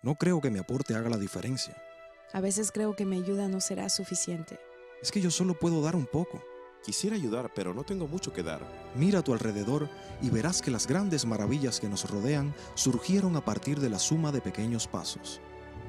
No creo que mi aporte haga la diferencia. A veces creo que mi ayuda no será suficiente. Es que yo solo puedo dar un poco. Quisiera ayudar, pero no tengo mucho que dar. Mira a tu alrededor y verás que las grandes maravillas que nos rodean surgieron a partir de la suma de pequeños pasos.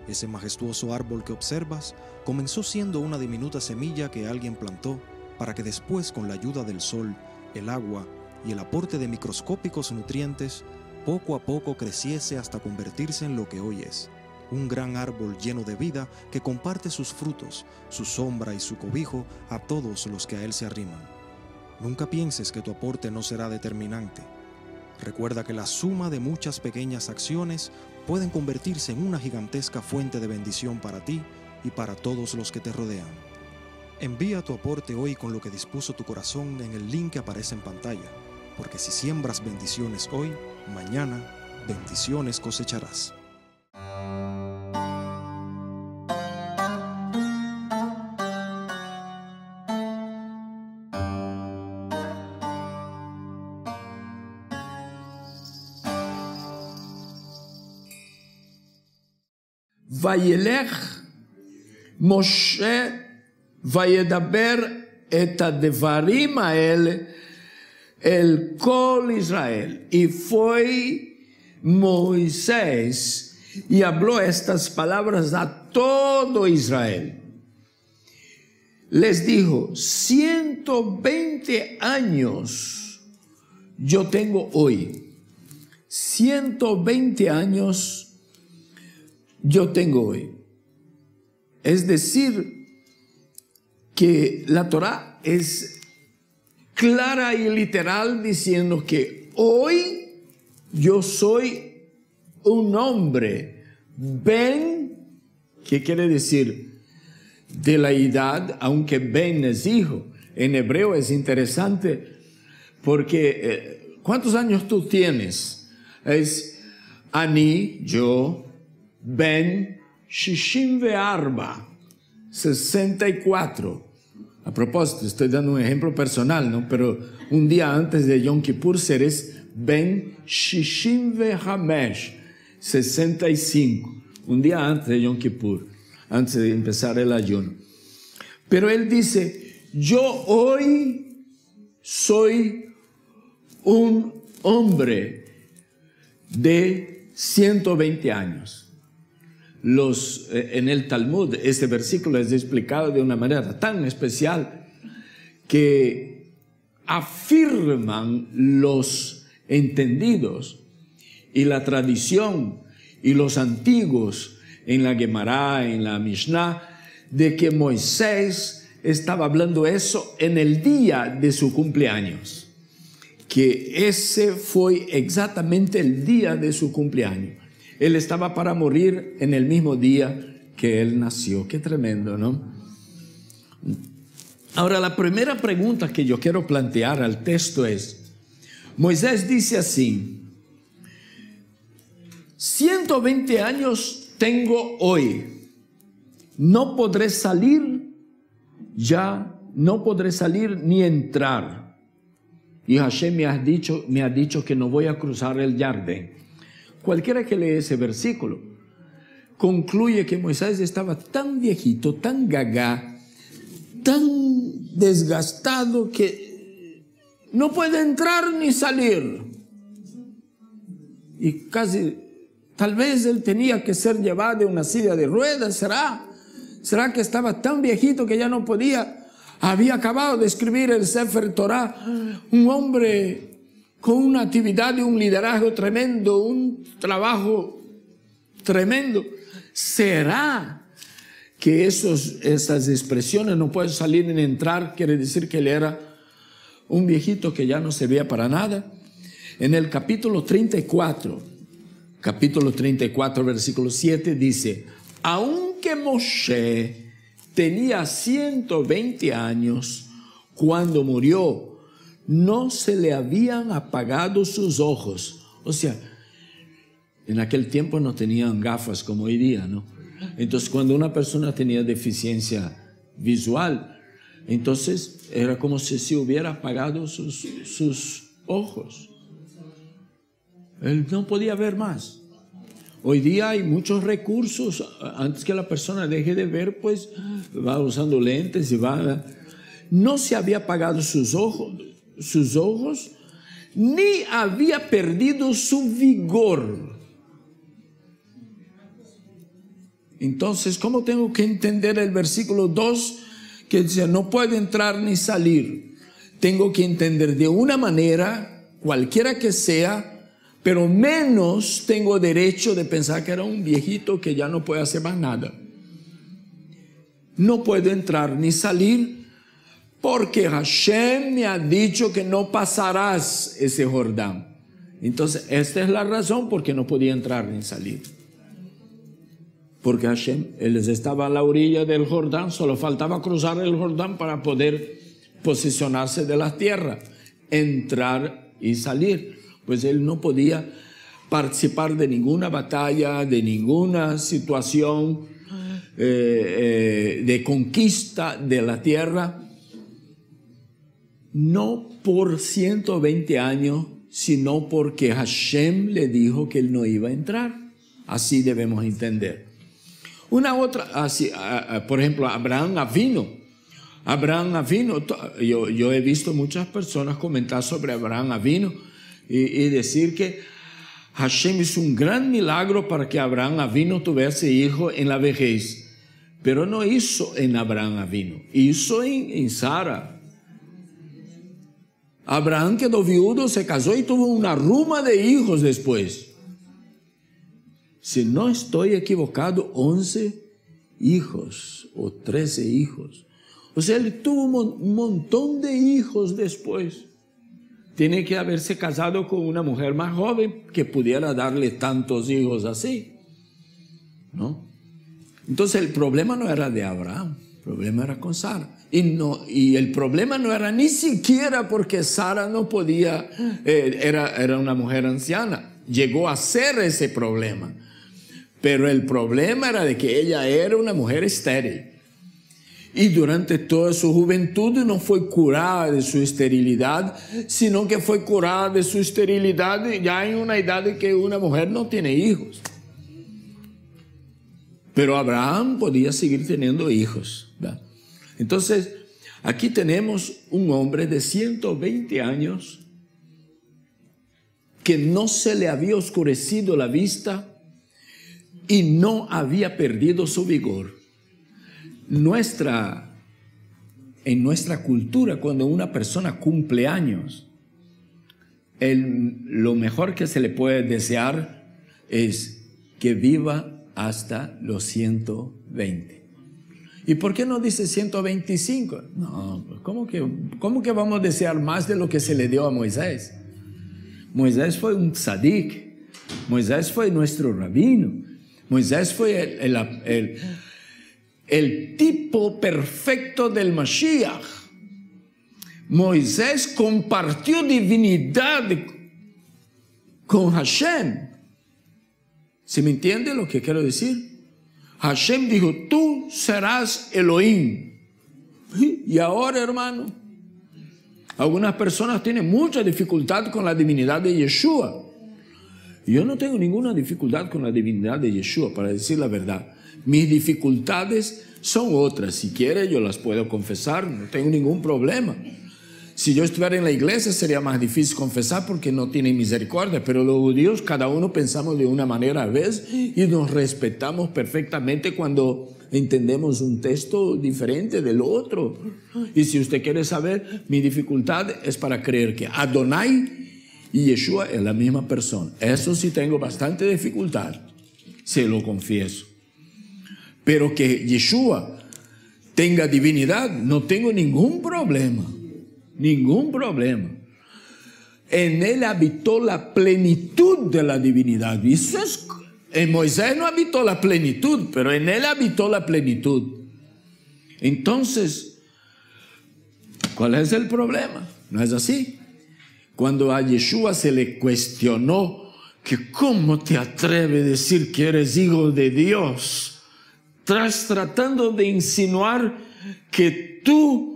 Ese majestuoso árbol que observas comenzó siendo una diminuta semilla que alguien plantó para que después, con la ayuda del sol, el agua y el aporte de microscópicos nutrientes, poco a poco creciese hasta convertirse en lo que hoy es. Un gran árbol lleno de vida que comparte sus frutos, su sombra y su cobijo a todos los que a él se arriman. Nunca pienses que tu aporte no será determinante. Recuerda que la suma de muchas pequeñas acciones pueden convertirse en una gigantesca fuente de bendición para ti y para todos los que te rodean. Envía tu aporte hoy con lo que dispuso tu corazón en el link que aparece en pantalla, porque si siembras bendiciones hoy, mañana bendiciones cosecharás. וילך משה וידבר את הדברים האלה אל כל Israel. Y fue Moisés y habló estas palabras a todo Israel. Les dijo: 120 años yo tengo hoy. 120 años yo tengo hoy. Es decir, que la Torá es clara y literal diciendo que hoy yo soy un hombre. Ben, ¿qué quiere decir? De la edad, aunque Ben es hijo. En hebreo es interesante porque ¿cuántos años tú tienes? Es Ani, yo, Ben 64. A propósito, estoy dando un ejemplo personal, ¿no? Pero un día antes de Yom Kippur serás Ben 65. Un día antes de Yom Kippur, antes de empezar el ayuno. Pero él dice: yo hoy soy un hombre de 120 años. En el Talmud, este versículo es explicado de una manera tan especial que afirman los entendidos y la tradición y los antiguos en la Gemara, en la Mishnah, de que Moisés estaba hablando eso en el día de su cumpleaños, que ese fue exactamente el día de su cumpleaños. Él estaba para morir en el mismo día que él nació. Qué tremendo, ¿no? Ahora, la primera pregunta que yo quiero plantear al texto es: Moisés dice así: 120 años tengo hoy, no podré salir, ya no podré salir ni entrar. Y Hashem me ha dicho que no voy a cruzar el Jardín. Cualquiera que lee ese versículo concluye que Moisés estaba tan viejito, tan gaga, tan desgastado que no puede entrar ni salir. Y casi, tal vez él tenía que ser llevado en una silla de ruedas. ¿Será que estaba tan viejito que ya no podía? Había acabado de escribir el Sefer Torah, un hombre con una actividad y un liderazgo tremendo, un trabajo tremendo. ¿Será que esas expresiones no pueden salir ni entrar? Quiere decir que él era un viejito que ya no servía para nada. En el capítulo 34, versículo 7 dice: aunque Moshe tenía 120 años cuando murió, no se le habían apagado sus ojos. O sea, en aquel tiempo no tenían gafas como hoy día, ¿no? Entonces, cuando una persona tenía deficiencia visual, entonces era como si se hubiera apagado sus ojos. Él no podía ver más. Hoy día hay muchos recursos. Antes que la persona deje de ver, pues va usando lentes y va. No se había apagado sus ojos, ni había perdido su vigor. Entonces, ¿cómo tengo que entender el versículo 2 que dice no puede entrar ni salir? Tengo que entender de una manera, cualquiera que sea, pero menos tengo derecho de pensar que era un viejito que ya no puede hacer más nada. No puedo entrar ni salir porque Hashem me ha dicho que no pasarás ese Jordán. Entonces, esta es la razón por qué no podía entrar ni salir. Porque Hashem, él estaba a la orilla del Jordán, solo faltaba cruzar el Jordán para poder posicionarse de la tierra, entrar y salir. Pues él no podía participar de ninguna batalla, de ninguna situación de conquista de la tierra, no por 120 años, sino porque Hashem le dijo que él no iba a entrar. Así debemos entender. Una otra, así, por ejemplo, Abraham Avinu, yo he visto muchas personas comentar sobre Abraham Avinu y decir que Hashem hizo un gran milagro para que Abraham Avinu tuviese hijo en la vejez, pero no hizo en Abraham Avinu, hizo en Sara. Abraham quedó viudo, se casó y tuvo una ruma de hijos después. Si no estoy equivocado, 11 hijos o 13 hijos. O sea, él tuvo un montón de hijos después. Tiene que haberse casado con una mujer más joven que pudiera darle tantos hijos así, ¿no? Entonces el problema no era de Abraham, el problema era con Sara. Y el problema no era ni siquiera porque Sara no podía, era una mujer anciana. Llegó a ser ese problema. Pero el problema era de que ella era una mujer estéril. Y durante toda su juventud no fue curada de su esterilidad, sino que fue curada de su esterilidad ya en una edad de que una mujer no tiene hijos. Pero Abraham podía seguir teniendo hijos, ¿verdad? Entonces, aquí tenemos un hombre de 120 años que no se le había oscurecido la vista y no había perdido su vigor. En nuestra cultura, cuando una persona cumple años, lo mejor que se le puede desear es que viva hasta los 120. ¿Y por qué no dice 125? No, ¿cómo que vamos a desear más de lo que se le dio a Moisés? Moisés fue un tzadik, Moisés fue nuestro rabino, Moisés fue el tipo perfecto del Mashiach. Moisés compartió divinidad con Hashem. ¿Se me entiende lo que quiero decir? Hashem dijo, tú serás Elohim. Y ahora, hermano, algunas personas tienen mucha dificultad con la divinidad de Yeshua. Yo no tengo ninguna dificultad con la divinidad de Yeshua, para decir la verdad. Mis dificultades son otras. Si quiere, yo las puedo confesar, no tengo ningún problema. Si yo estuviera en la iglesia sería más difícil confesar porque no tienen misericordia, pero los judíos cada uno pensamos de una manera a veces y nos respetamos perfectamente cuando entendemos un texto diferente del otro. Y si usted quiere saber, mi dificultad es para creer que Adonai y Yeshua es la misma persona. Eso sí tengo bastante dificultad, se lo confieso. Pero que Yeshua tenga divinidad, no tengo ningún problema. Ningún problema. En él habitó la plenitud de la divinidad. Eso es, en Moisés no habitó la plenitud, pero en él habitó la plenitud. Entonces, ¿cuál es el problema? ¿No es así? Cuando a Yeshua se le cuestionó que ¿cómo te atreves a decir que eres hijo de Dios? Tratando de insinuar que tú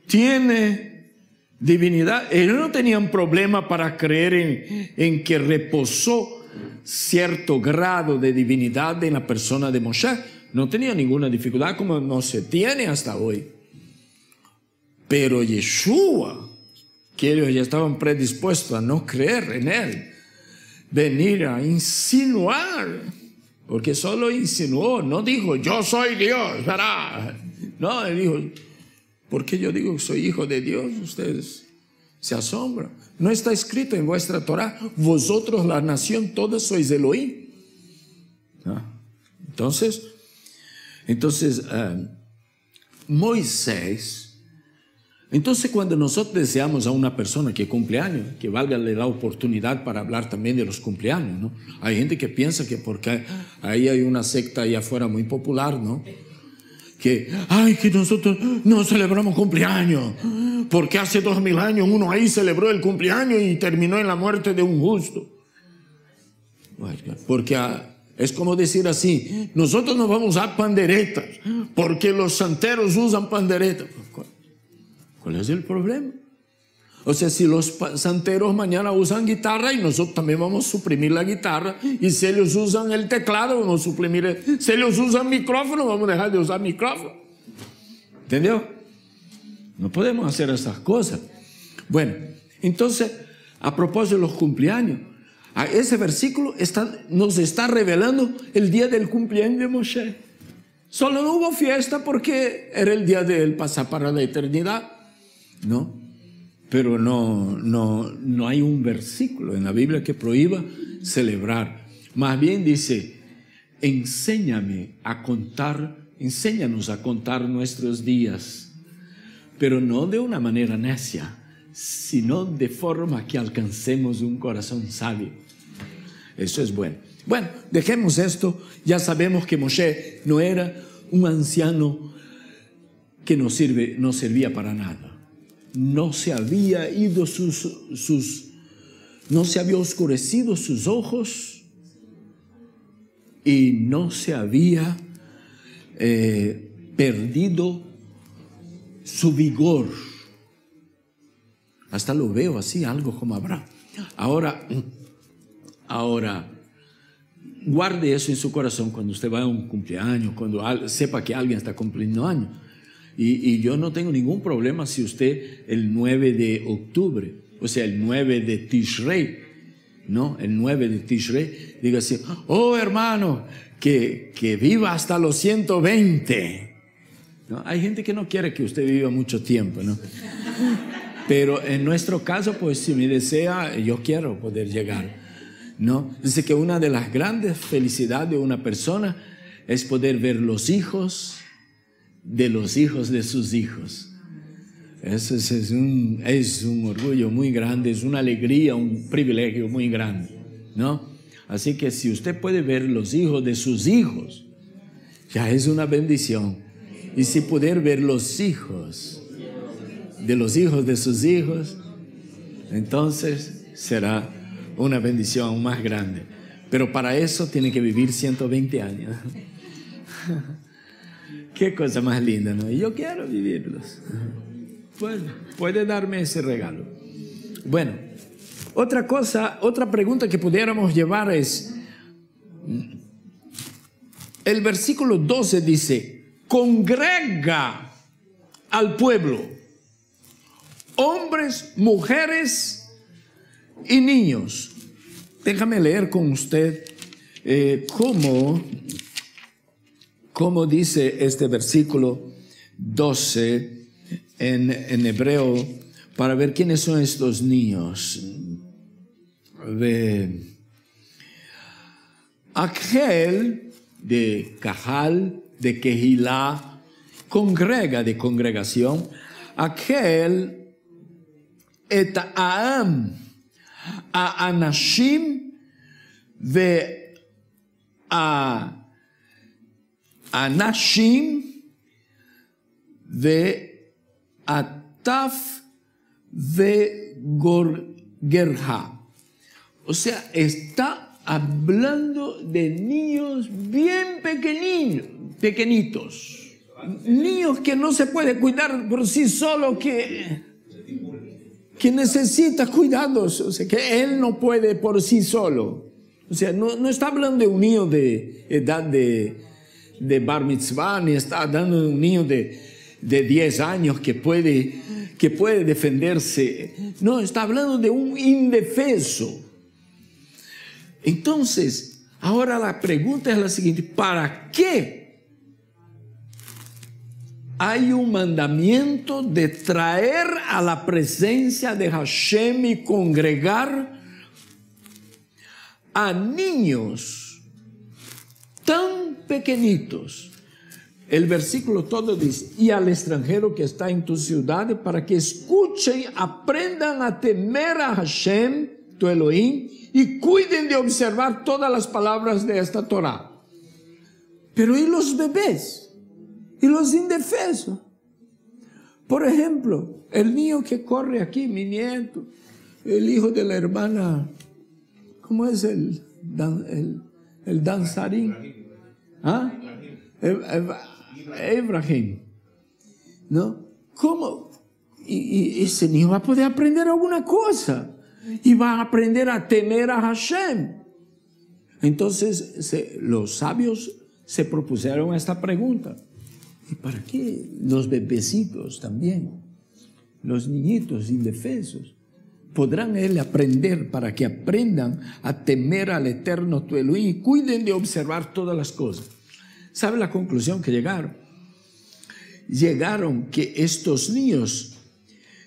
tiene divinidad. Ellos no tenían problema para creer en que reposó cierto grado de divinidad en la persona de Moshe. No tenía ninguna dificultad, como no se tiene hasta hoy. Pero Yeshua, que ellos ya estaban predispuestos a no creer en él, venir a insinuar, porque solo insinuó, no dijo yo soy Dios, ¿verdad? No, él dijo, ¿por qué yo digo que soy hijo de Dios? Ustedes se asombran. No está escrito en vuestra Torah, vosotros la nación toda sois Elohim. ¿No? Entonces Moisés. Entonces, cuando nosotros deseamos a una persona que cumple años, que valga la oportunidad para hablar también de los cumpleaños, ¿no? Hay gente que piensa que porque ahí hay una secta allá afuera muy popular, ¿no? Que nosotros no celebramos cumpleaños, porque hace 2000 años uno ahí celebró el cumpleaños y terminó en la muerte de un justo. Porque es como decir así, nosotros no vamos a usar panderetas, porque los santeros usan panderetas. ¿Cuál es el problema? O sea, si los santeros mañana usan guitarra y nosotros también vamos a suprimir la guitarra, y si ellos usan el teclado, vamos a suprimir si ellos usan micrófono, vamos a dejar de usar micrófono. ¿Entendió? No podemos hacer esas cosas. Bueno, entonces, a propósito de los cumpleaños, ese versículo nos está revelando el día del cumpleaños de Moshe. Solo no hubo fiesta porque era el día de él pasar para la eternidad, ¿no? Pero no hay un versículo en la Biblia que prohíba celebrar. Más bien dice, enséñanos a contar nuestros días, pero no de una manera necia, sino de forma que alcancemos un corazón sabio. Eso es bueno. Bueno, dejemos esto. Ya sabemos que Moshe no era un anciano que no servía para nada. No se había ido no se había oscurecido sus ojos y no se había perdido su vigor. Hasta lo veo así, algo como Abraham. Ahora, guarde eso en su corazón cuando usted vaya a un cumpleaños, cuando sepa que alguien está cumpliendo años. Y yo no tengo ningún problema si usted el 9 de octubre, o sea, el 9 de Tishrei, ¿no? El 9 de Tishrei, diga así, oh hermano, que viva hasta los 120. ¿No? Hay gente que no quiere que usted viva mucho tiempo, ¿no? Pero en nuestro caso, pues si me desea, yo quiero poder llegar, ¿no? Dice que una de las grandes felicidades de una persona es poder ver los hijos de los hijos de sus hijos. Eso es un orgullo muy grande, es una alegría, un privilegio muy grande, ¿no? Así que si usted puede ver los hijos de sus hijos, ya es una bendición. Y si poder ver los hijos de sus hijos, entonces será una bendición aún más grande. Pero para eso tiene que vivir 120 años. Qué cosa más linda, ¿no? Y yo quiero vivirlos. Bueno, puede darme ese regalo. Bueno, otra pregunta que pudiéramos llevar es, el versículo 12 dice, congrega al pueblo, hombres, mujeres y niños. Déjame leer con usted cómo dice este versículo 12 en hebreo, para ver quiénes son estos niños. Aquel de Cajal, de Kehilá, congrega, de congregación. Aquel et Aam, a Anashim ve a Anashim ve Ataf ve Gerha. O sea, está hablando de niños bien pequeñitos, niños que no se puede cuidar por sí solo, que necesita cuidados, o sea, que él no puede por sí solo. O sea, no está hablando de un niño de edad de bar mitzvah, ni está hablando de un niño de 10 años que puede defenderse. No, está hablando de un indefenso. Entonces, ahora la pregunta es la siguiente: ¿para qué hay un mandamiento de traer a la presencia de Hashem y congregar a niños tan pequeñitos? El versículo todo dice: y al extranjero que está en tu ciudad, para que escuchen, aprendan a temer a Hashem, tu Elohim, y cuiden de observar todas las palabras de esta Torah. Pero ¿y los bebés? ¿Y los indefensos? Por ejemplo, el niño que corre aquí, mi nieto, el hijo de la hermana, ¿cómo es el danzarín? ¿Ah? Ibrahim, ¿no? ¿Cómo? Y ese niño va a poder aprender alguna cosa y va a aprender a temer a Hashem. Entonces los sabios se propusieron esta pregunta: ¿y para qué los bebecitos también, los niñitos indefensos, podrán aprender, para que aprendan a temer al Eterno tu Elohim y cuiden de observar todas las cosas? ¿Sabe la conclusión que llegaron? Llegaron que estos niños,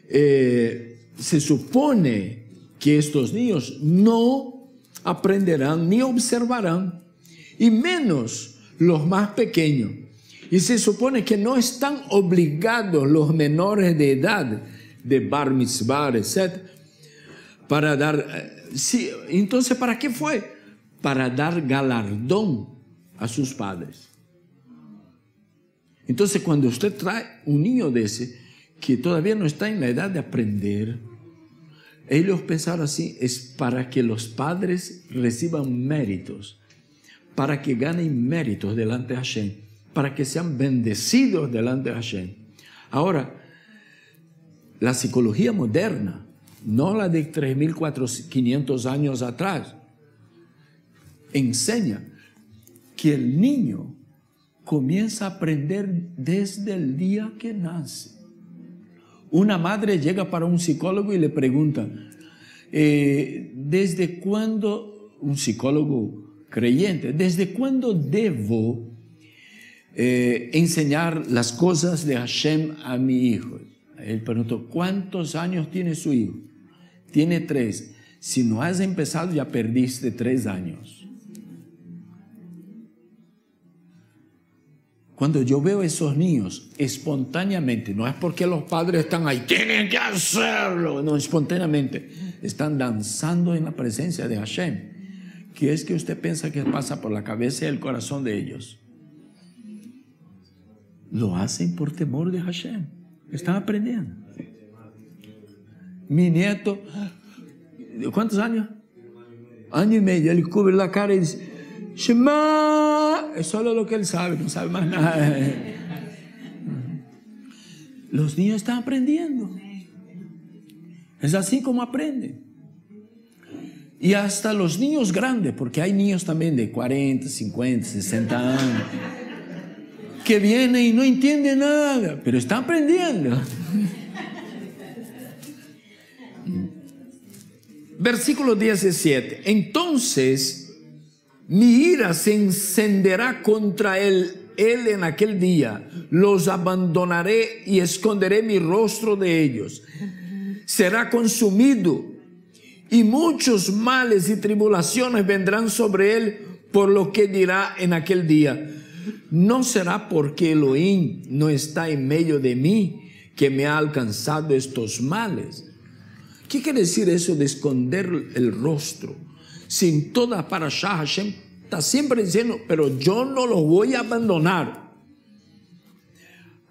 se supone que estos niños no aprenderán ni observarán, y menos los más pequeños. Y se supone que no están obligados los menores de edad, de bar mitzvah, etc., para dar... sí, entonces, ¿para qué fue? Para dar galardón a sus padres. Entonces, cuando usted trae un niño de ese, que todavía no está en la edad de aprender, ellos pensaron así: es para que los padres reciban méritos, para que ganen méritos delante de Hashem, para que sean bendecidos delante de Hashem. Ahora, la psicología moderna, no la de 3.500 años atrás, enseña que el niño comienza a aprender desde el día que nace. Una madre llega para un psicólogo y le pregunta: ¿desde cuándo, un psicólogo creyente, desde cuándo debo enseñar las cosas de Hashem a mi hijo? Él preguntó: ¿cuántos años tiene su hijo? Tiene 3. Si no has empezado, ya perdiste 3 años. Cuando yo veo a esos niños espontáneamente, no es porque los padres están ahí, tienen que hacerlo, no, espontáneamente están danzando en la presencia de Hashem. ¿Qué es que usted piensa que pasa por la cabeza y el corazón de ellos? Lo hacen por temor de Hashem. Están aprendiendo. Mi nieto, ¿cuántos años? 1 año y medio. Él cubre la cara y dice: Shema. Es solo lo que él sabe, no sabe más nada. Los niños están aprendiendo. Es así como aprenden. Y hasta los niños grandes, porque hay niños también de 40, 50, 60 años, que vienen y no entienden nada, pero están aprendiendo. Versículo 17. Entonces mi ira se encenderá contra él en aquel día. Los abandonaré y esconderé mi rostro de ellos. Será consumido, y muchos males y tribulaciones vendrán sobre él, por lo que dirá en aquel día: no será porque Elohim no está en medio de mí que me ha alcanzado estos males. ¿Qué quiere decir eso de esconder el rostro? Sin toda parashá, Hashem está siempre diciendo: pero yo no los voy a abandonar.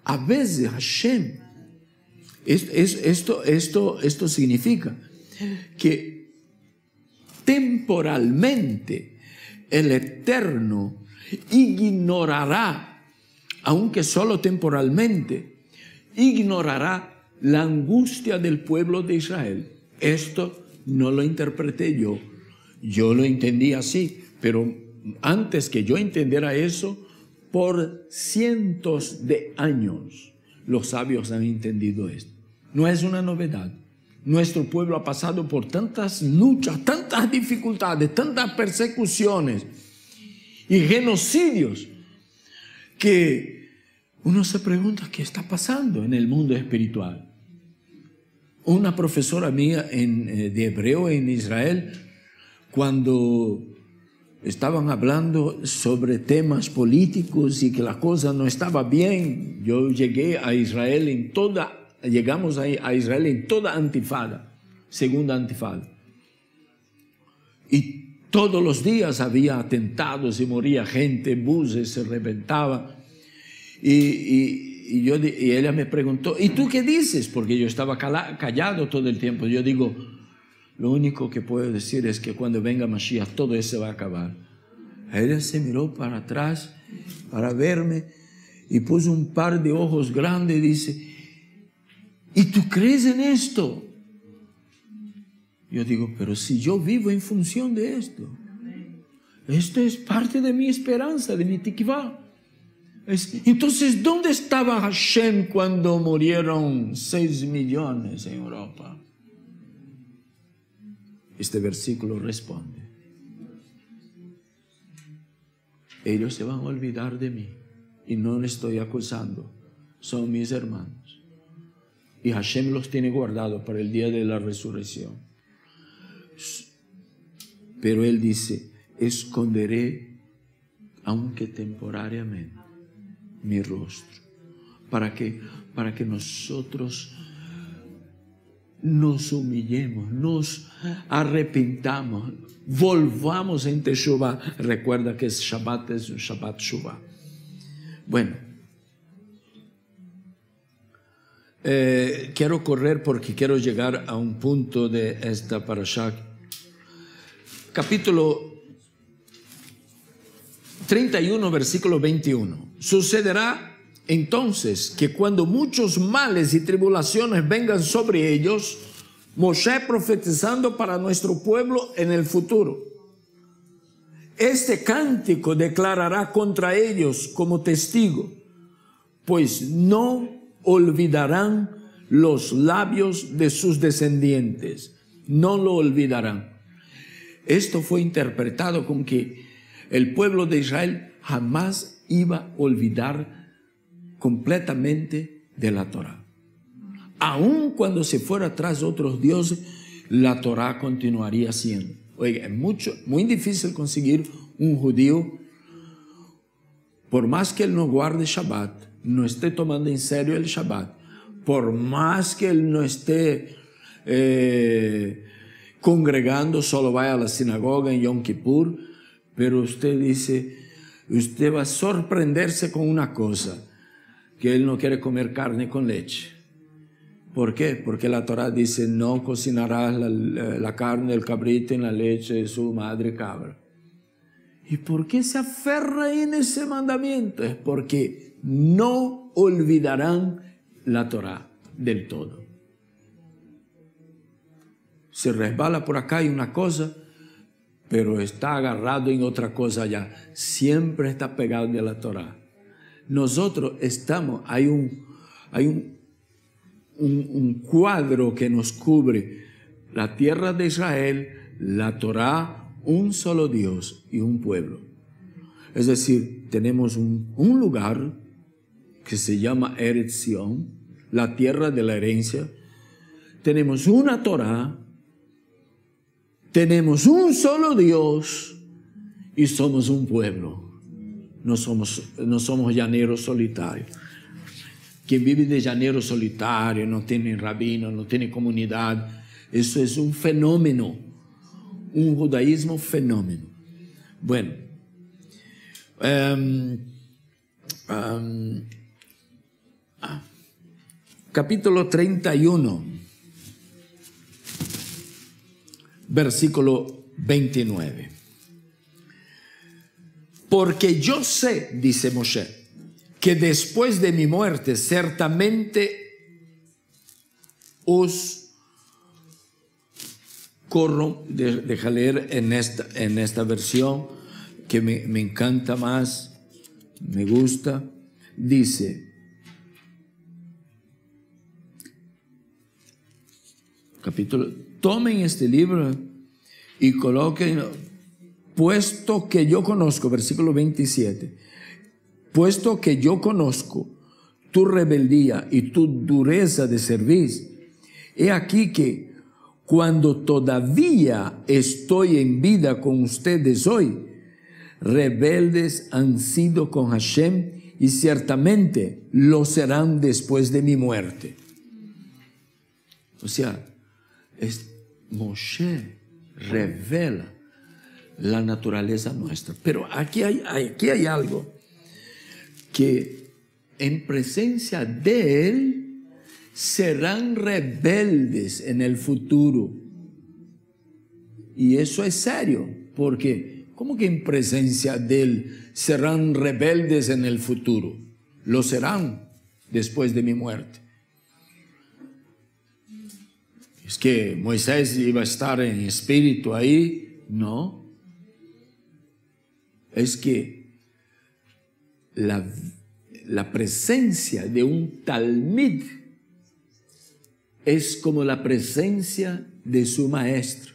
A veces Hashem, esto significa que temporalmente el Eterno ignorará, aunque solo temporalmente, ignorará la angustia del pueblo de Israel. Esto no lo interpreté yo. Yo lo entendí así, pero antes que yo entendiera eso, por cientos de años los sabios han entendido esto. No es una novedad. Nuestro pueblo ha pasado por tantas luchas, tantas dificultades, tantas persecuciones y genocidios que uno se pregunta qué está pasando en el mundo espiritual. Una profesora mía de hebreo en Israel, cuando estaban hablando sobre temas políticos y que la cosa no estaba bien, yo llegué a Israel llegamos a Israel en toda antifada, segunda antifada. Y todos los días había atentados y moría gente, buses se reventaban. Y ella me preguntó, ¿y tú qué dices? Porque yo estaba callado todo el tiempo. Yo digo, lo único que puedo decir es que cuando venga Mashiach todo eso va a acabar. Ella se miró para atrás para verme y puso un par de ojos grandes y dice, ¿y tú crees en esto? Yo digo, pero si yo vivo en función de esto. Esto es parte de mi esperanza, de mi tikvah. Entonces, ¿dónde estaba Hashem cuando murieron 6 millones en Europa? Este versículo responde. Ellos se van a olvidar de mí y no les estoy acusando. Son mis hermanos. Y Hashem los tiene guardados para el día de la resurrección. Pero Él dice, esconderé, aunque temporariamente, mi rostro. ¿Para qué? Para que nosotros nos humillemos, nos arrepentamos, volvamos en Teshuvah. Recuerda que Shabbat es un Shabbat Shuvah. Bueno, quiero correr porque quiero llegar a un punto de esta parashá. Capítulo 31, versículo 21. Sucederá entonces que cuando muchos males y tribulaciones vengan sobre ellos, Moshe profetizando para nuestro pueblo en el futuro, este cántico declarará contra ellos como testigo, pues no olvidarán los labios de sus descendientes, no lo olvidarán. Esto fue interpretado como que el pueblo de Israel jamás iba a olvidar completamente de la Torá. Aun cuando se fuera tras otros dioses, la Torá continuaría siendo. Oiga, es muy difícil conseguir un judío, por más que él no guarde Shabbat, no esté tomando en serio el Shabbat, por más que él no esté congregando, solo vaya a la sinagoga en Yom Kippur, pero usted dice, usted va a sorprenderse con una cosa, que él no quiere comer carne con leche. ¿Por qué? Porque la Torá dice, no cocinarás la carne del cabrito en la leche de su madre cabra. ¿Y por qué se aferra en ese mandamiento? Es porque no olvidarán la Torá del todo. Se resbala por acá y una cosa, pero está agarrado en otra cosa allá. Siempre está pegado de la Torá. Nosotros estamos, hay un cuadro que nos cubre la tierra de Israel, la Torá, un solo Dios y un pueblo. Es decir, tenemos un lugar que se llama Eretz Sion, la tierra de la herencia. Tenemos una Torá, tenemos un solo Dios y somos un pueblo. No somos llaneros solitarios. Quien vive de llanero solitario, no tiene rabino, no tiene comunidad, eso es un fenómeno, un judaísmo fenómeno. Bueno, capítulo 31, versículo 29. Porque yo sé, dice Moshe, que después de mi muerte ciertamente os deja leer en esta versión que me encanta más, me gusta. Dice, tomen este libro y coloquen, puesto que yo conozco, versículo 27, puesto que yo conozco tu rebeldía y tu dureza de servir, he aquí que cuando todavía estoy en vida con ustedes hoy, rebeldes han sido con Hashem y ciertamente lo serán después de mi muerte. O sea, Moshe revela la naturaleza nuestra. Pero aquí hay algo que en presencia de Él serán rebeldes en el futuro. Y eso es serio, porque ¿cómo que en presencia de Él serán rebeldes en el futuro? Lo serán después de mi muerte. ¿Es que Moisés iba a estar en espíritu ahí? No. Es que la presencia de un talmid es como la presencia de su maestro.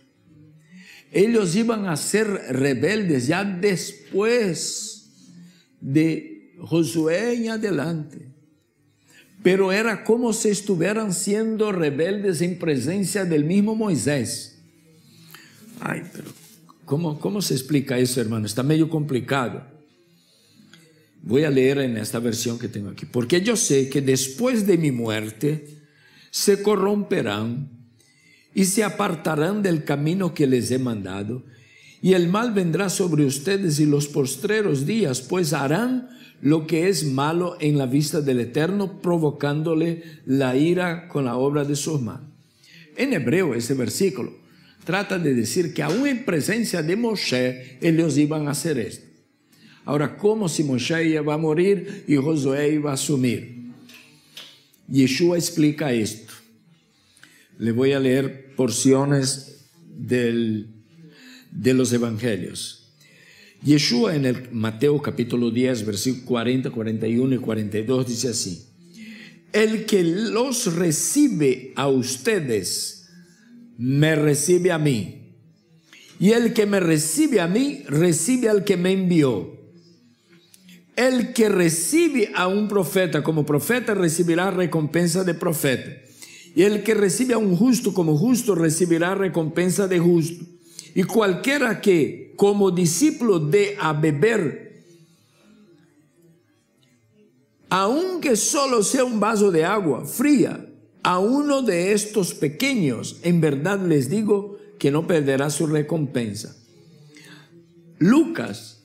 Ellos iban a ser rebeldes ya después de Josué en adelante. Pero era como si estuvieran siendo rebeldes en presencia del mismo Moisés. Ay, pero ¿cómo se explica eso, hermano? Está medio complicado. Voy a leer en esta versión que tengo aquí. Porque yo sé que después de mi muerte se corromperán y se apartarán del camino que les he mandado, y el mal vendrá sobre ustedes y los postreros días, pues harán lo que es malo en la vista del Eterno, provocándole la ira con la obra de sus manos. En hebreo ese versículo trata de decir que aún en presencia de Moshe ellos iban a hacer esto. Ahora, ¿cómo si Moshe iba a morir y Josué iba a asumir? Yeshua explica esto. Le voy a leer porciones de los evangelios. Yeshua en el Mateo capítulo 10, versículos 40, 41 y 42 dice así: el que los recibe a ustedes, me recibe a mí. Y el que me recibe a mí, recibe al que me envió. El que recibe a un profeta como profeta, recibirá recompensa de profeta. Y el que recibe a un justo como justo, recibirá recompensa de justo. Y cualquiera que como discípulo dé a beber, aunque solo sea un vaso de agua fría, a uno de estos pequeños, en verdad les digo que no perderá su recompensa. Lucas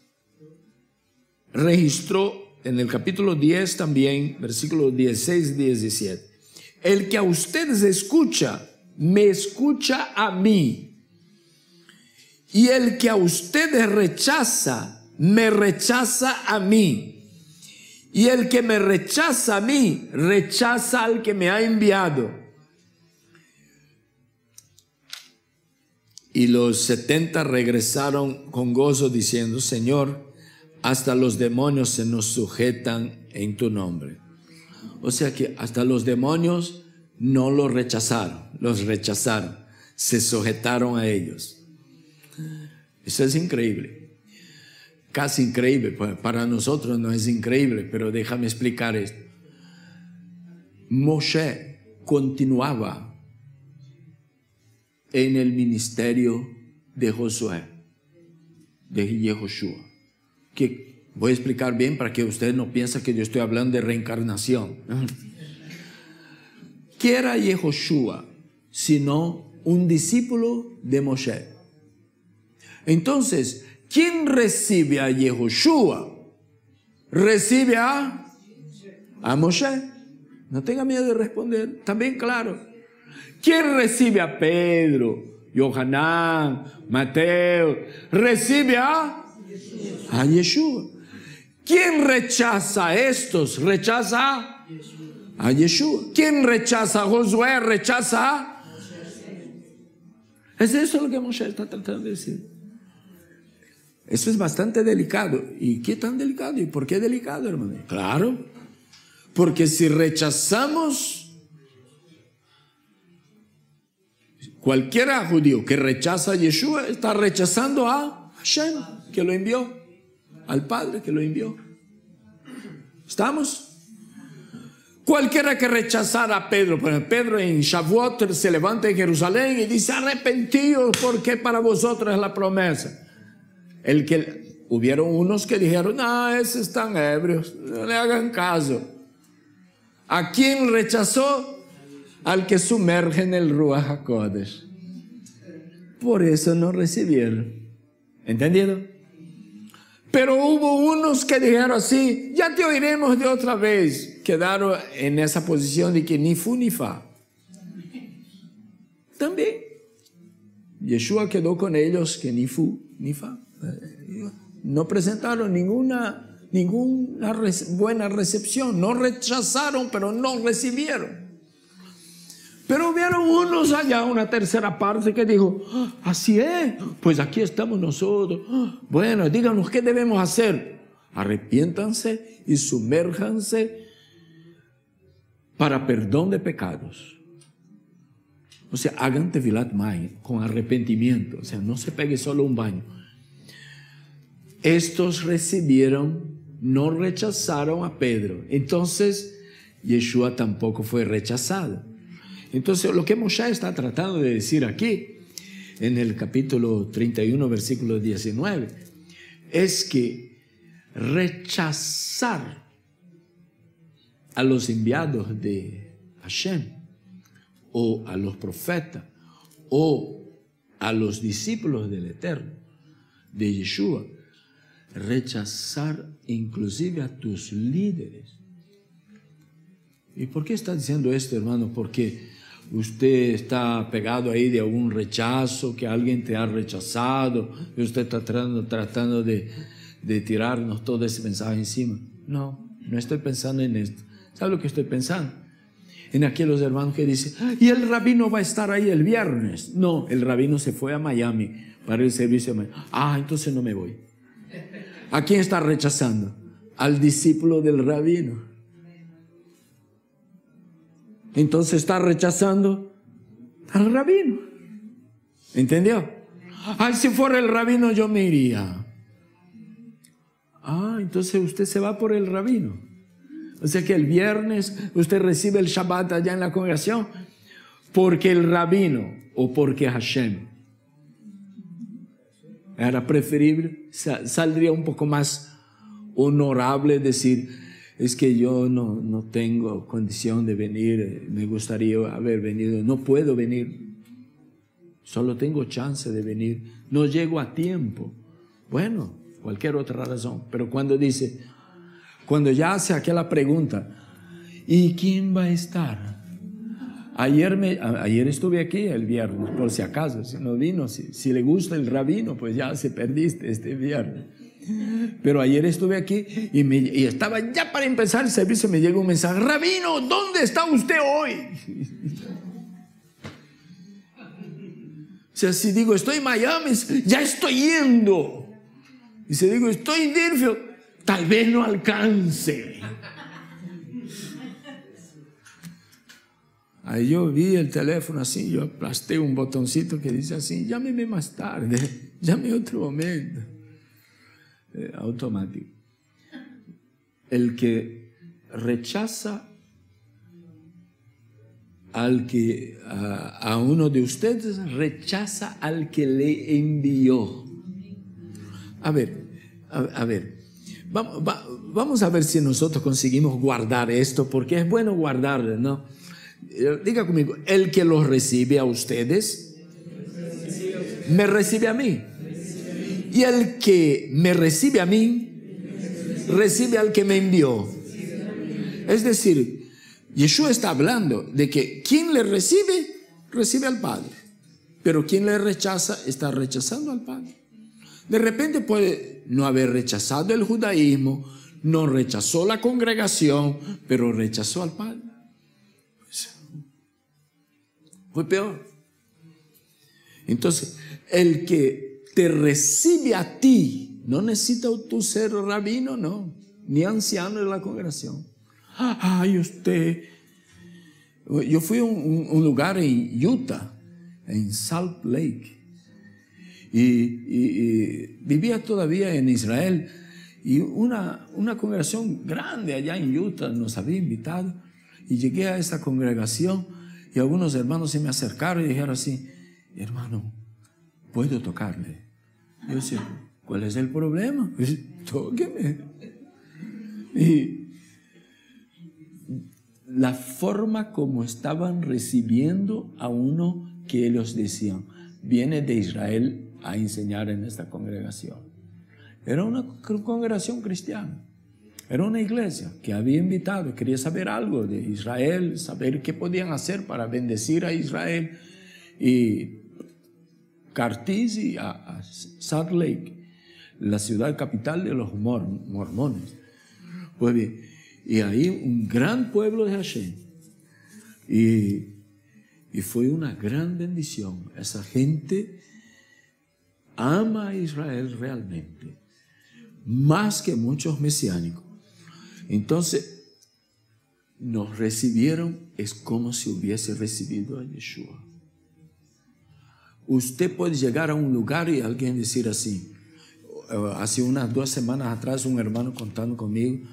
registró en el capítulo 10 también, versículos 16 y 17. El que a ustedes escucha, me escucha a mí. Y el que a ustedes rechaza, me rechaza a mí. Y el que me rechaza a mí, rechaza al que me ha enviado. Y los 70 regresaron con gozo diciendo: Señor, hasta los demonios se nos sujetan en tu nombre. O sea que hasta los demonios no los rechazaron, se sujetaron a ellos. Eso es increíble, casi increíble. Para nosotros no es increíble, pero déjame explicar esto. Moshe continuaba en el ministerio de Josué, de Yehoshua, que voy a explicar bien para que usted no piense que yo estoy hablando de reencarnación. ¿Qué era Yehoshua sino un discípulo de Moshe? Entonces, ¿quién recibe a Yehoshua? Recibe a Moshe. No tenga miedo de responder, está bien claro. ¿Quién recibe a Pedro, Yohanan, Mateo? Recibe a Yeshua. ¿Quién rechaza a estos? Rechaza a Yeshua. ¿Quién rechaza a Josué? Rechaza a... Es eso lo que Moshe está tratando de decir. Eso es bastante delicado. ¿Y qué tan delicado? ¿Y por qué delicado, hermano? Claro, porque si rechazamos, cualquiera judío que rechaza a Yeshua está rechazando a Hashem, que lo envió, al Padre que lo envió. ¿Estamos? Cualquiera que rechazara a Pedro, pero Pedro en Shavuot se levanta en Jerusalén y dice: arrepentidos, porque para vosotros es la promesa. Hubieron unos que dijeron: esos están ebrios, no le hagan caso. ¿A quién rechazó? Al que sumerge en el Ruach HaKodesh. Por eso no recibieron. ¿Entendido? Pero hubo unos que dijeron así: ya te oiremos de otra vez. Quedaron en esa posición de que ni fu ni fa. También Yeshua quedó con ellos que ni fu ni fa. No presentaron ninguna buena recepción. No rechazaron, pero no recibieron. Pero hubieron unos allá, una tercera parte, que dijo: así es, pues aquí estamos nosotros. Bueno, díganos qué debemos hacer. Arrepiéntanse y sumérjanse para perdón de pecados. O sea, hagan tevilat mai con arrepentimiento. O sea, no se pegue solo un baño. Estos recibieron, no rechazaron a Pedro. Entonces, Yeshua tampoco fue rechazado. Entonces, lo que Moshe está tratando de decir aquí, en el capítulo 31, versículo 19, es que rechazar a los enviados de Hashem, o a los profetas, o a los discípulos del Eterno, de Yeshua, rechazar inclusive a tus líderes. ¿Y por qué está diciendo esto, hermano? Porque usted está pegado ahí de algún rechazo, que alguien te ha rechazado, y usted está tratando de tirarnos todo ese mensaje encima. No estoy pensando en esto. ¿Sabe lo que estoy pensando? En aquellos hermanos que dicen: y el rabino va a estar ahí el viernes. No, el rabino se fue a Miami para el servicio de Miami. Entonces no me voy. ¿A quién está rechazando? Al discípulo del rabino. Entonces está rechazando al rabino. ¿Entendió? Si fuera el rabino yo me iría. Entonces usted se va por el rabino. O sea que el viernes usted recibe el Shabbat allá en la congregación porque el rabino o porque Hashem. Era preferible, saldría un poco más honorable decir: es que yo no tengo condición de venir, me gustaría haber venido, no puedo venir, solo tengo chance de venir, no llego a tiempo. Bueno, cualquier otra razón. Pero cuando ya hace aquella pregunta: ¿y quién va a estar? Ayer estuve aquí el viernes, por si acaso, si no vino, si le gusta el rabino, pues ya se perdiste este viernes. Pero ayer estuve aquí y estaba ya para empezar el servicio, me llegó un mensaje: rabino, ¿dónde está usted hoy? O sea, si digo estoy en Miami, ya estoy yendo. Y si digo estoy en Deerfield, tal vez no alcance. Ahí yo vi el teléfono así, yo aplasté un botoncito que dice así: llámeme más tarde, llame otro momento. Automático. El que rechaza a uno de ustedes, rechaza al que le envió. A ver, vamos a ver si nosotros conseguimos guardar esto, porque es bueno guardarlo, ¿no? Diga conmigo: el que los recibe a ustedes, me recibe a mí. Y el que me recibe a mí, recibe al que me envió. Es decir, Yeshua está hablando de que quien le recibe, recibe al Padre. Pero quien le rechaza, está rechazando al Padre. De repente puede no haber rechazado el judaísmo, no rechazó la congregación, pero rechazó al Padre. Pues, fue peor. Entonces, el que te recibe a ti, no necesita tú ser rabino, no, ni anciano de la congregación. Ay, usted. Yo fui a un lugar en Utah, en Salt Lake, y vivía todavía en Israel, y una congregación grande allá en Utah nos había invitado, y llegué a esta congregación, y algunos hermanos se me acercaron y dijeron así: hermano, ¿puedo tocarle? Yo decía: ¿cuál es el problema? Yo decía: tóqueme. Y la forma como estaban recibiendo a uno que ellos decían: viene de Israel a enseñar en esta congregación. Era una congregación cristiana, era una iglesia que había invitado, quería saber algo de Israel, saber qué podían hacer para bendecir a Israel. Y Carthage a Salt Lake, la ciudad capital de los mormones. Pues bien, y ahí un gran pueblo de Hashem. Y fue una gran bendición. Esa gente ama a Israel realmente, más que muchos mesiánicos. Entonces, nos recibieron, es como si hubiese recibido a Yeshua. Usted puede llegar a un lugar y alguien decir así. Hace unas 2 semanas atrás, un hermano contando conmigo,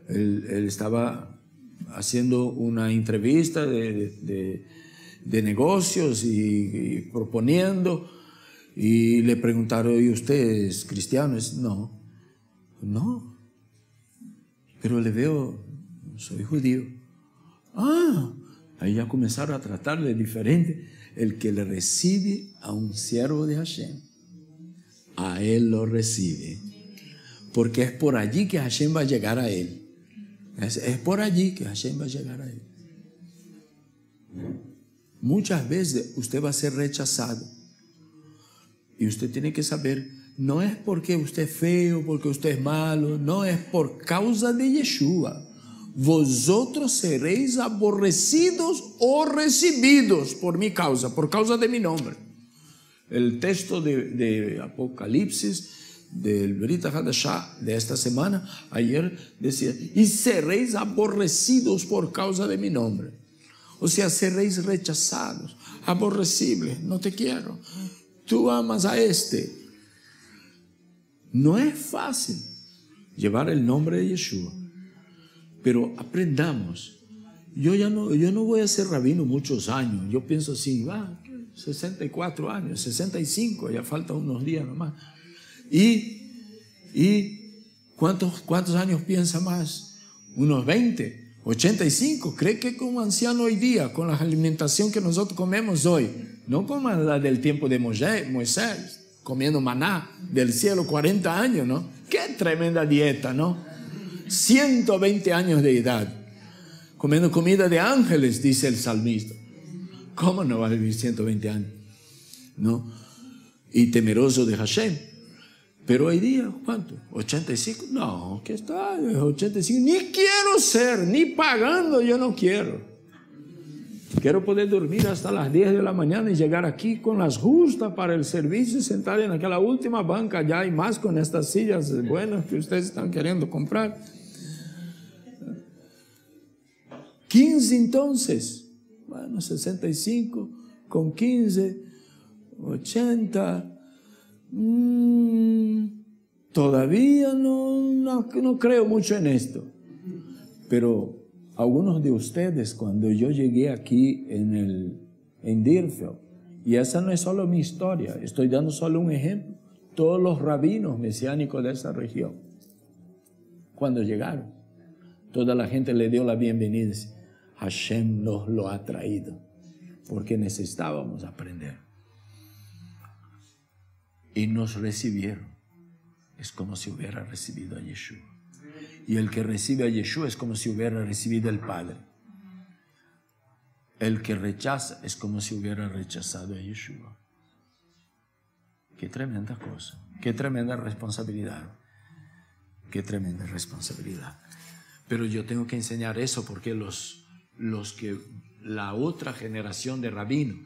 él estaba haciendo una entrevista de negocios y proponiendo, y le preguntaron: ¿y usted es cristiano? No, pero le veo, soy judío. Ahí ya comenzaron a tratarle diferente. El que le recibe a un siervo de Hashem, a él lo recibe, porque es por allí que Hashem va a llegar a él. Es por allí que Hashem va a llegar a él. Muchas veces usted va a ser rechazado, y usted tiene que saber, no es porque usted es feo, porque usted es malo, no, es por causa de Yeshua. Vosotros seréis aborrecidos o recibidos por mi causa, por causa de mi nombre. El texto de Apocalipsis, del Brit Hadashah de esta semana, ayer decía: y seréis aborrecidos por causa de mi nombre. O sea, seréis rechazados, aborrecibles. No te quiero, tú amas a este. No es fácil llevar el nombre de Yeshua, pero aprendamos. Yo no voy a ser rabino muchos años. Yo pienso así: 64 años, 65, ya faltan unos días nomás. ¿Y cuántos años piensa más? Unos 20, 85. ¿Cree que como anciano hoy día, con la alimentación que nosotros comemos hoy, no como la del tiempo de Moisés, comiendo maná del cielo 40 años, ¿no? Qué tremenda dieta, ¿no? 120 años de edad, comiendo comida de ángeles, dice el salmista. ¿Cómo no va a vivir 120 años? ¿No? Y temeroso de Hashem. Pero hoy día, ¿cuánto? ¿85? No, ¿qué está? 85. Ni quiero ser, ni pagando yo no quiero. Quiero poder dormir hasta las 10 de la mañana y llegar aquí con las justas para el servicio y sentar en aquella última banca allá, y más con estas sillas buenas que ustedes están queriendo comprar. 15 entonces, bueno, 65 con 15, 80. Todavía no creo mucho en esto. Pero algunos de ustedes, cuando yo llegué aquí en Deerfield, y esa no es solo mi historia, estoy dando solo un ejemplo, todos los rabinos mesiánicos de esa región, cuando llegaron, toda la gente le dio la bienvenida. Hashem nos lo ha traído porque necesitábamos aprender, y nos recibieron. Es como si hubiera recibido a Yeshua, y el que recibe a Yeshua es como si hubiera recibido al Padre. El que rechaza es como si hubiera rechazado a Yeshua. Qué tremenda cosa, qué tremenda responsabilidad, qué tremenda responsabilidad. Pero yo tengo que enseñar eso, porque la otra generación de rabinos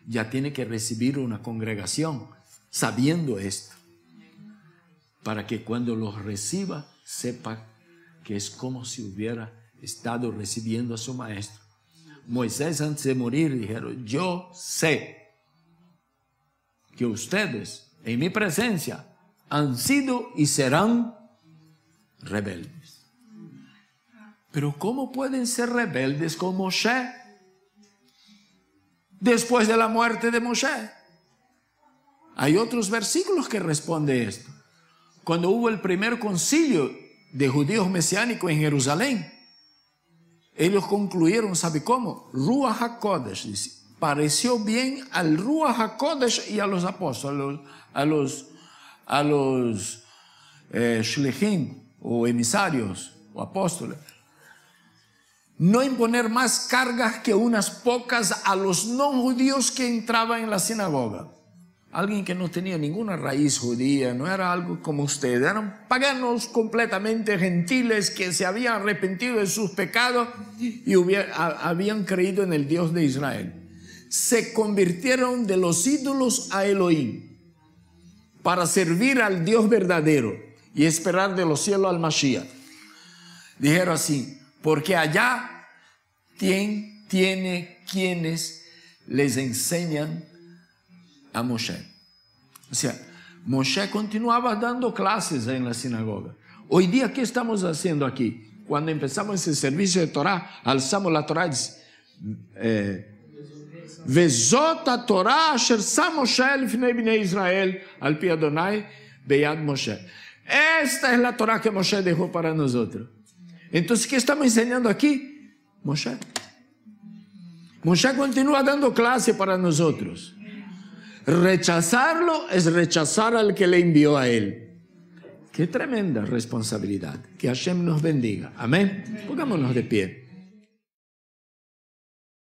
ya tiene que recibir una congregación sabiendo esto, para que cuando los reciba sepa que es como si hubiera estado recibiendo a su maestro. Moisés, antes de morir, dijeron: yo sé que ustedes en mi presencia han sido y serán rebeldes. Pero ¿cómo pueden ser rebeldes con Moshe después de la muerte de Moshe? Hay otros versículos que responden esto. Cuando hubo el primer concilio de judíos mesiánicos en Jerusalén, ellos concluyeron, ¿sabe cómo? Ruach HaKodesh, dice, pareció bien al Ruach HaKodesh y a los apóstoles, a los shlichim o emisarios o apóstoles, no imponer más cargas que unas pocas a los no judíos que entraban en la sinagoga. Alguien que no tenía ninguna raíz judía, no era algo como ustedes, eran paganos completamente gentiles que se habían arrepentido de sus pecados y habían creído en el Dios de Israel. Se convirtieron de los ídolos a Elohim para servir al Dios verdadero y esperar de los cielos al Mashiach. Dijeron así: porque allá tiene quienes les enseñan a Moshe. O sea, Moshe continuaba dando clases en la sinagoga. Hoy día, ¿qué estamos haciendo aquí? Cuando empezamos ese servicio de Torah, alzamos la Torah y dice: Vezot Torah asher sam Moshe lifnei bnei Israel al pi Adonai beyad Moshe. Esta es la Torah que Moshe dejó para nosotros. Entonces, ¿qué estamos enseñando aquí? Moshe. Moshe continúa dando clase para nosotros. Rechazarlo es rechazar al que le envió a él. Qué tremenda responsabilidad. Que Hashem nos bendiga. Amén. Pongámonos de pie.